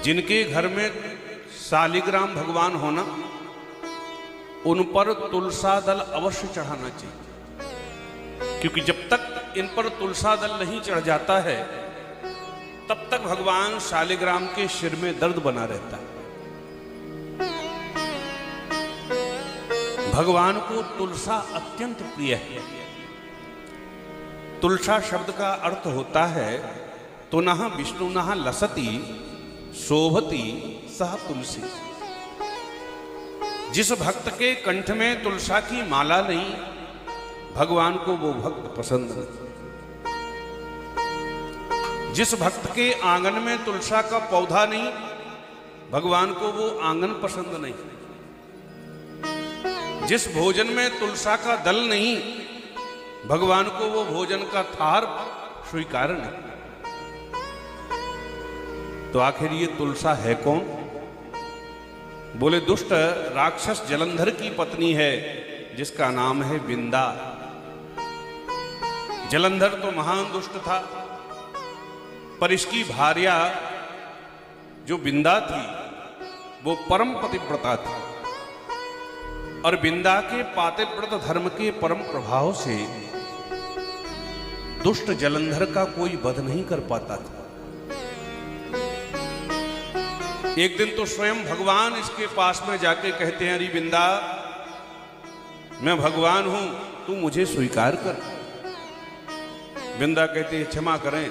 जिनके घर में शालिग्राम भगवान होना, उन पर तुलसा दल अवश्य चढ़ाना चाहिए, क्योंकि जब तक इन पर तुलसा दल नहीं चढ़ जाता है तब तक भगवान शालिग्राम के सिर में दर्द बना रहता है। भगवान को तुलसा अत्यंत प्रिय है। तुलसा शब्द का अर्थ होता है तुनः विष्णुनः लसति शोभति सह तुलसी। जिस भक्त के कंठ में तुलसा की माला नहीं, भगवान को वो भक्त पसंद नहीं। जिस भक्त के आंगन में तुलसा का पौधा नहीं, भगवान को वो आंगन पसंद नहीं। जिस भोजन में तुलसा का दल नहीं, भगवान को वो भोजन का थार स्वीकार नहीं। तो आखिर ये तुलसा है कौन? बोले दुष्ट राक्षस जलंधर की पत्नी है, जिसका नाम है बिंदा। जलंधर तो महान दुष्ट था, पर इसकी भार्या जो बिंदा थी वो परम पतिव्रता थी, और बिंदा के पातिव्रत धर्म के परम प्रभाव से दुष्ट जलंधर का कोई वध नहीं कर पाता था। एक दिन तो स्वयं भगवान इसके पास में जाके कहते हैं, अरे बिंदा, मैं भगवान हूं, तू मुझे स्वीकार कर। बिंदा कहते हैं, क्षमा करें,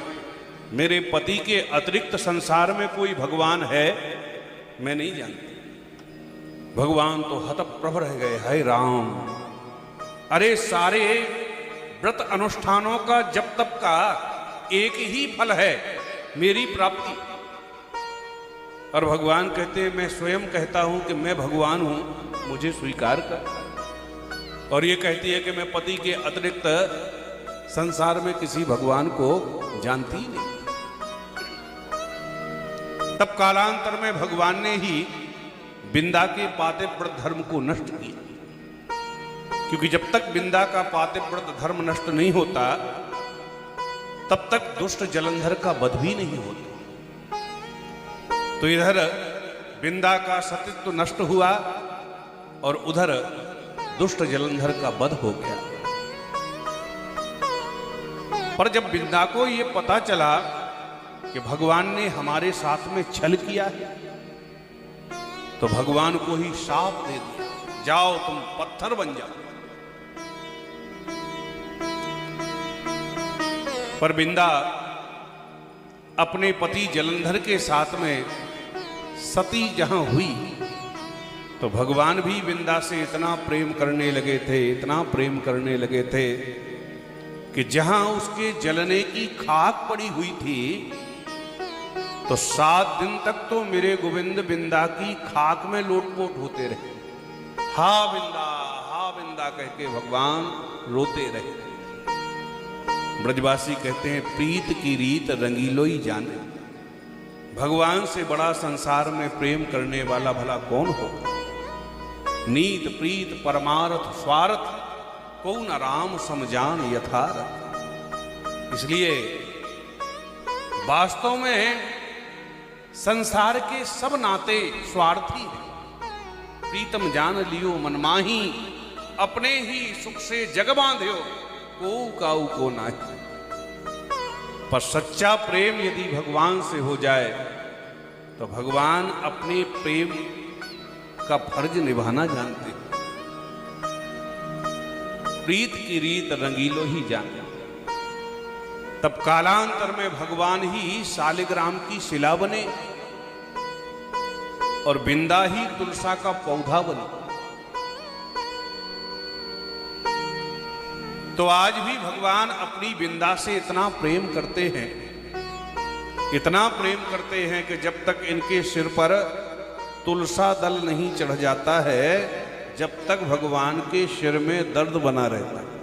मेरे पति के अतिरिक्त संसार में कोई भगवान है? मैं नहीं जानती। भगवान तो हतप्रभ रह गए, हाय राम, अरे सारे व्रत अनुष्ठानों का जप तप का एक ही फल है, मेरी प्राप्ति। और भगवान कहते हैं, मैं स्वयं कहता हूं कि मैं भगवान हूं, मुझे स्वीकार कर। और ये कहती है कि मैं पति के अतिरिक्त संसार में किसी भगवान को जानती ही नहीं। तब कालांतर में भगवान ने ही बिंदा के पातिव्रत धर्म को नष्ट किया, क्योंकि जब तक बिंदा का पातिव्रत धर्म नष्ट नहीं होता तब तक दुष्ट जलंधर का वध भी नहीं होता। तो इधर बिंदा का सतीत्व नष्ट हुआ और उधर दुष्ट जलंधर का वध हो गया। पर जब बिंदा को यह पता चला कि भगवान ने हमारे साथ में छल किया है, तो भगवान को ही शाप दे दिया, जाओ तुम पत्थर बन जाओ। पर बिंदा अपने पति जलंधर के साथ में सती जहां हुई, तो भगवान भी बिंदा से इतना प्रेम करने लगे थे, इतना प्रेम करने लगे थे कि जहां उसके जलने की खाक पड़ी हुई थी, तो 7 दिन तक तो मेरे गोविंद बिंदा की खाक में लोटपोट होते रहे। हा बिंदा कह के भगवान रोते रहे। ब्रजवासी कहते हैं, प्रीत की रीत रंगीलो ही जाने। भगवान से बड़ा संसार में प्रेम करने वाला भला कौन होगा? नीत प्रीत परमार्थ स्वार्थ, कौन राम समझान यथार्थ। इसलिए वास्तव में संसार के सब नाते स्वार्थी हैं। प्रीतम जान लियो मनमाही, अपने ही सुख से जग बांध्यो, को काऊ को नाही। पर सच्चा प्रेम यदि भगवान से हो जाए तो भगवान अपने प्रेम का फर्ज निभाना जानते हैं। प्रीत की रीत रंगीलो ही जाने। तब कालांतर में भगवान ही शालिग्राम की शिला बने और बिंदा ही तुलसा का पौधा बने। तो आज भी भगवान अपनी बिंदा से इतना प्रेम करते हैं, इतना प्रेम करते हैं कि जब तक इनके सिर पर तुलसा दल नहीं चढ़ जाता है, जब तक भगवान के सिर में दर्द बना रहता है।